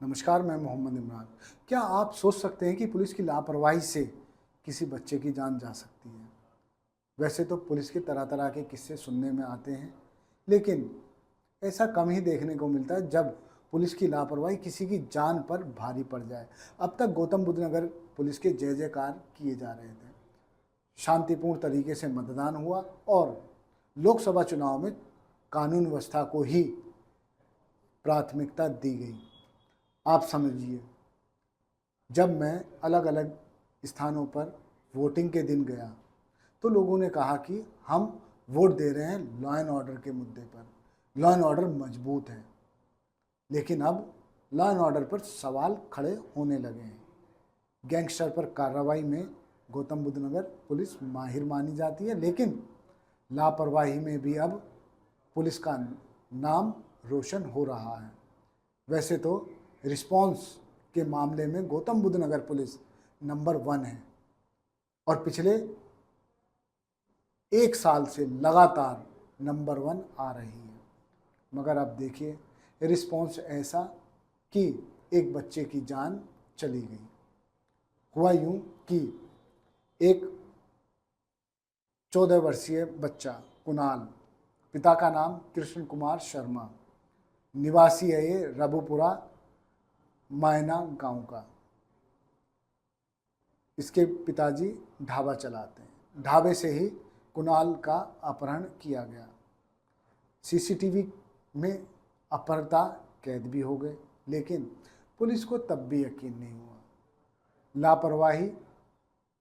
नमस्कार, मैं मोहम्मद इमरान। क्या आप सोच सकते हैं कि पुलिस की लापरवाही से किसी बच्चे की जान जा सकती है? वैसे तो पुलिस के तरह-तरह के किस्से सुनने में आते हैं, लेकिन ऐसा कम ही देखने को मिलता है जब पुलिस की लापरवाही किसी की जान पर भारी पड़ जाए। अब तक गौतम बुद्ध नगर पुलिस के जय-जयकार किए जा रहे थे। शांतिपूर्ण तरीके से मतदान हुआ और लोकसभा चुनाव में कानून व्यवस्था को ही प्राथमिकता दी गई। आप समझिए, जब मैं अलग-अलग स्थानों पर वोटिंग के दिन गया, तो लोगों ने कहा कि हम वोट दे रहे हैं लॉ एंड ऑर्डर के मुद्दे पर। लॉ एंड ऑर्डर मजबूत है, लेकिन अब लॉ एंड ऑर्डर पर सवाल खड़े होने लगे हैं। गैंगस्टर पर कार्रवाई में गौतम बुद्ध नगर पुलिस माहिर मानी जाती है, लेकिन लापरवाही में भी अब पुलिस का नाम रोशन हो रहा है। वैसे तो रिस्पॉन्स के मामले में गौतम बुद्ध नगर पुलिस नंबर 1 है और पिछले 1 साल से लगातार नंबर 1 आ रही है। मगर अब देखिए, रिस्पॉन्स ऐसा कि एक बच्चे की जान चली गई। हुआ यूं कि एक 14 वर्षीय बच्चा कुणाल, पिता का नाम कृष्ण कुमार शर्मा, निवासी है ये रबुपुरा मायना गांव का। इसके पिताजी ढाबा चलाते हैं। ढाबे से ही कुणाल का अपहरण किया गया। सीसीटीवी में अपहर्ता कैद भी हो गए, लेकिन पुलिस को तब भी यकीन नहीं हुआ। लापरवाही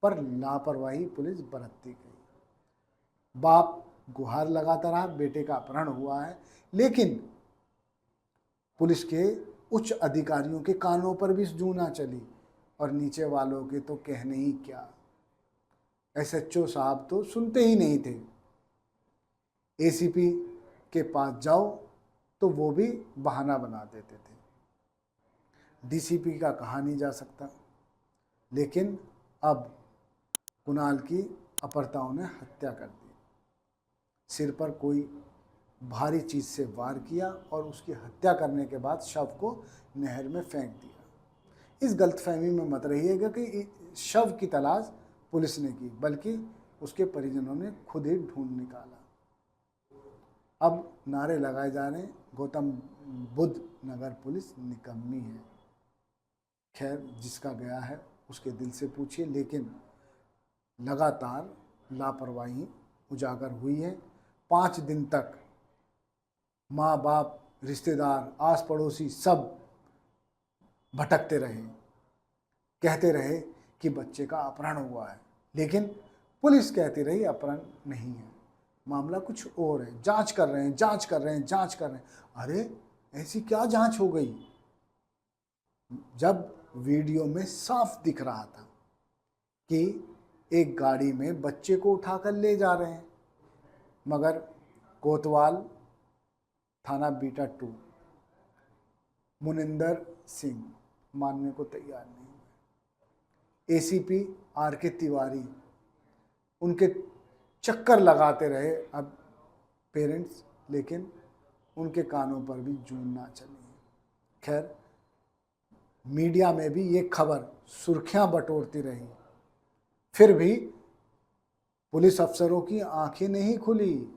पर लापरवाही पुलिस बरतती गई। बाप गुहार लगाता रहा, बेटे का अपहरण हुआ है, लेकिन पुलिस के उच्च अधिकारियों के कानों पर भी जूं ना चली और नीचे वालों के तो कहने ही क्या। एसएचओ साहब तो सुनते ही नहीं थे। एसीपी के पास जाओ तो वो भी बहाना बना देते थे। डीसीपी का कहा नहीं जा सकता, लेकिन अब कुणाल की अपहर्ताओं ने हत्या कर दी। सिर पर कोई भारी चीज से वार किया और उसकी हत्या करने के बाद शव को नहर में फेंक दिया। इस गलतफहमी में मत रहिएगा कि शव की तलाश पुलिस ने की, बल्कि उसके परिजनों ने खुद ही ढूंढ निकाला। अब नारे लगाए जा रहे हैं, गौतम बुद्ध नगर पुलिस निकम्मी है। खैर, जिसका गया है उसके दिल से पूछिए, लेकिन लगातार लापरवाही उजागर हुई है। 5 दिन तक माँ बाप, रिश्तेदार, आस पड़ोसी सब भटकते रहे, कहते रहे कि बच्चे का अपहरण हुआ है, लेकिन पुलिस कहती रही अपहरण नहीं है, मामला कुछ और है, जांच कर रहे हैं, जांच कर रहे हैं, जांच कर रहे हैं। अरे ऐसी क्या जांच हो गई, जब वीडियो में साफ दिख रहा था कि एक गाड़ी में बच्चे को उठाकर ले जा रहे हैं, मगर कोतवाल थाना बीटा 2 मुनिंदर सिंह मानने को तैयार नहीं हुए। ACP R K. तिवारी उनके चक्कर लगाते रहे अब पेरेंट्स, लेकिन उनके कानों पर भी जूं ना चली। खैर, मीडिया में भी ये खबर सुर्खियां बटोरती रही, फिर भी पुलिस अफसरों की आंखें नहीं खुली।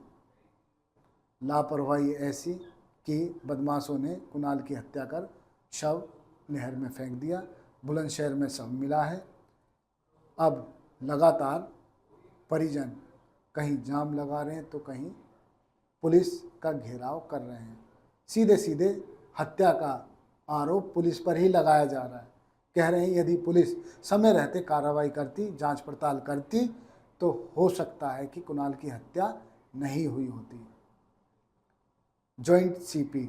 लापरवाही ऐसी कि बदमाशों ने कुणाल की हत्या कर शव नहर में फेंक दिया। बुलंदशहर में शव मिला है। अब लगातार परिजन कहीं जाम लगा रहे हैं तो कहीं पुलिस का घेराव कर रहे हैं। सीधे सीधे हत्या का आरोप पुलिस पर ही लगाया जा रहा है। कह रहे हैं यदि पुलिस समय रहते कार्रवाई करती, जांच पड़ताल करती, तो हो सकता है कि कुणाल की हत्या नहीं हुई होती। जॉइंट सीपी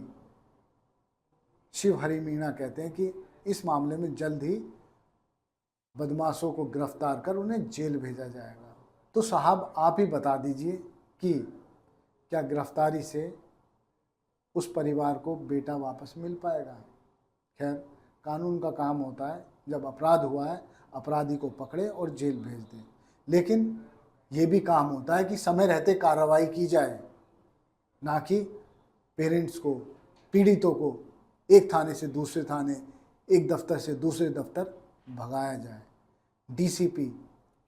शिव हरि मीणा कहते हैं कि इस मामले में जल्द ही बदमाशों को गिरफ्तार कर उन्हें जेल भेजा जाएगा। तो साहब, आप ही बता दीजिए कि क्या गिरफ्तारी से उस परिवार को बेटा वापस मिल पाएगा? खैर, कानून का काम होता है, जब अपराध हुआ है अपराधी को पकड़े और जेल भेज दें, लेकिन ये भी काम होता है कि समय रहते कार्रवाई की जाए, ना कि पेरेंट्स को, पीड़ितों को एक थाने से दूसरे थाने एक दफ्तर से दूसरे दफ्तर भगाया जाए। डीसीपी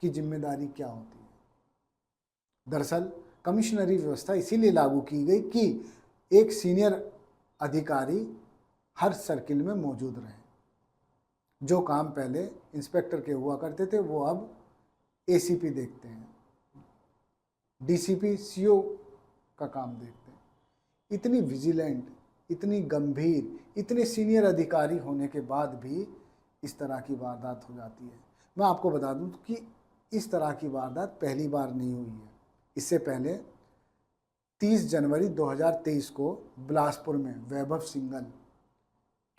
की जिम्मेदारी क्या होती है? दरअसल कमिश्नरी व्यवस्था इसीलिए लागू की गई कि एक सीनियर अधिकारी हर सर्किल में मौजूद रहे। जो काम पहले इंस्पेक्टर के हुआ करते थे वो अब एसीपी देखते हैं, डीसीपी सीओ का काम देखते हैं। इतनी विजिलेंट, इतनी गंभीर, इतने सीनियर अधिकारी होने के बाद भी इस तरह की वारदात हो जाती है। मैं आपको बता दूं कि इस तरह की वारदात पहली बार नहीं हुई है। इससे पहले 30 जनवरी 2023 को बिलासपुर में वैभव सिंघल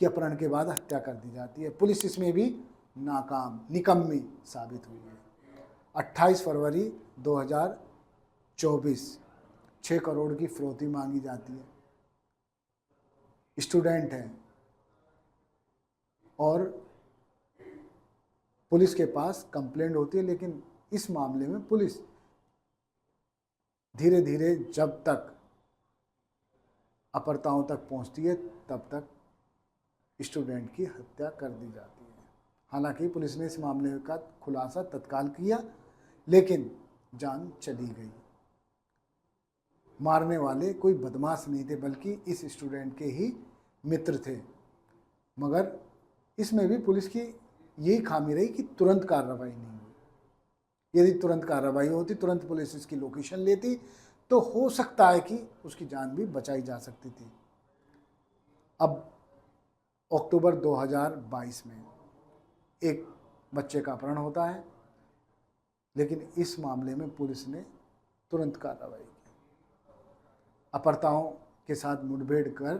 के अपहरण के बाद हत्या कर दी जाती है। पुलिस इसमें भी नाकाम, निकम्मी साबित हुई है। 28 फरवरी 2024 6 करोड़ की फिरौती मांगी जाती है। स्टूडेंट हैं और पुलिस के पास कंप्लेंट होती है, लेकिन इस मामले में पुलिस धीरे धीरे जब तक अपहर्ताओं तक पहुंचती है तब तक स्टूडेंट की हत्या कर दी जाती है। हालांकि पुलिस ने इस मामले का खुलासा तत्काल किया, लेकिन जान चली गई। मारने वाले कोई बदमाश नहीं थे, बल्कि इस स्टूडेंट के ही मित्र थे। मगर इसमें भी पुलिस की यही खामी रही कि तुरंत कार्रवाई नहीं हुई। यदि तुरंत कार्रवाई होती, तुरंत पुलिस इसकी लोकेशन लेती, तो हो सकता है कि उसकी जान भी बचाई जा सकती थी। अब अक्टूबर 2022 में एक बच्चे का अपहरण होता है, लेकिन इस मामले में पुलिस ने तुरंत कार्रवाई की। अपहर्ताओं के साथ मुठभेड़ कर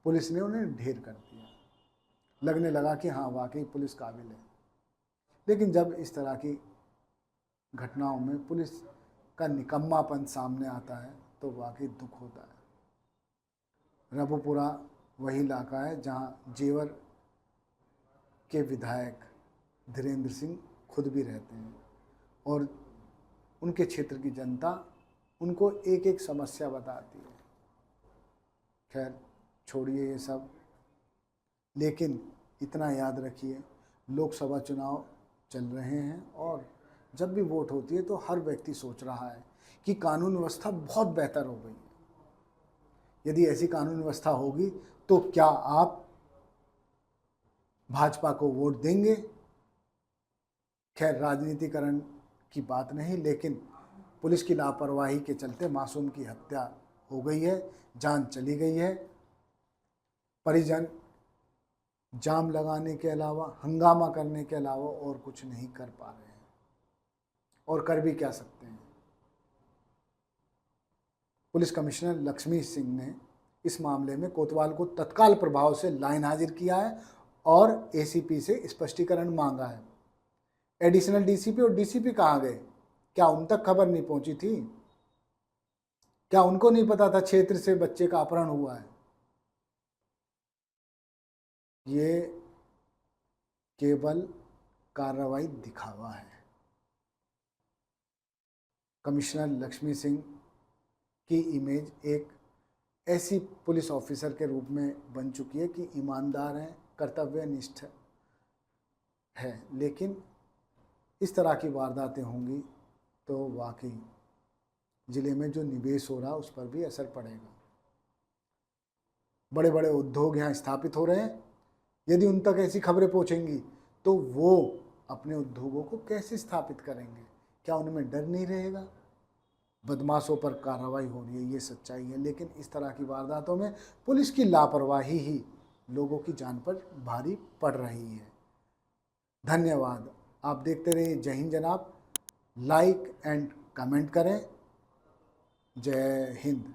पुलिस ने उन्हें ढेर कर दिया। लगने लगा कि हाँ, वाकई पुलिस काबिल है। लेकिन जब इस तरह की घटनाओं में पुलिस का निकम्मापन सामने आता है तो वाकई दुख होता है। रबुपुरा वही इलाका है जहाँ जेवर के विधायक धीरेन्द्र सिंह खुद भी रहते हैं और उनके क्षेत्र की जनता उनको एक एक समस्या बताती है। खैर छोड़िए ये सब, लेकिन इतना याद रखिए, लोकसभा चुनाव चल रहे हैं और जब भी वोट होती है तो हर व्यक्ति सोच रहा है कि कानून व्यवस्था बहुत बेहतर हो गई है। यदि ऐसी कानून व्यवस्था होगी तो क्या आप भाजपा को वोट देंगे? खैर राजनीतिकरण की बात नहीं, लेकिन पुलिस की लापरवाही के चलते मासूम की हत्या हो गई है, जान चली गई है। परिजन जाम लगाने के अलावा, हंगामा करने के अलावा और कुछ नहीं कर पा रहे हैं, और कर भी क्या सकते हैं। पुलिस कमिश्नर लक्ष्मी सिंह ने इस मामले में कोतवाल को तत्काल प्रभाव से लाइन हाजिर किया है और एसीपी से स्पष्टीकरण मांगा है। एडिशनल डीसीपी और डीसीपी कहाँ गए? क्या उन तक खबर नहीं पहुंची थी? क्या उनको नहीं पता था क्षेत्र से बच्चे का अपहरण हुआ है? ये केवल कार्रवाई दिखावा है। कमिश्नर लक्ष्मी सिंह की इमेज एक ऐसी पुलिस ऑफिसर के रूप में बन चुकी है कि ईमानदार हैं, कर्तव्यनिष्ठ है, लेकिन इस तरह की वारदातें होंगी तो वाकई ज़िले में जो निवेश हो रहा उस पर भी असर पड़ेगा। बड़े बड़े उद्योग यहाँ स्थापित हो रहे हैं, यदि उन तक ऐसी खबरें पहुँचेंगी तो वो अपने उद्योगों को कैसे स्थापित करेंगे? क्या उनमें डर नहीं रहेगा? बदमाशों पर कार्रवाई हो रही है, ये सच्चाई है, लेकिन इस तरह की वारदातों में पुलिस की लापरवाही ही लोगों की जान पर भारी पड़ रही है। धन्यवाद। आप देखते रहिए जय हिंद जनाब। लाइक एंड कमेंट करें। जय हिंद।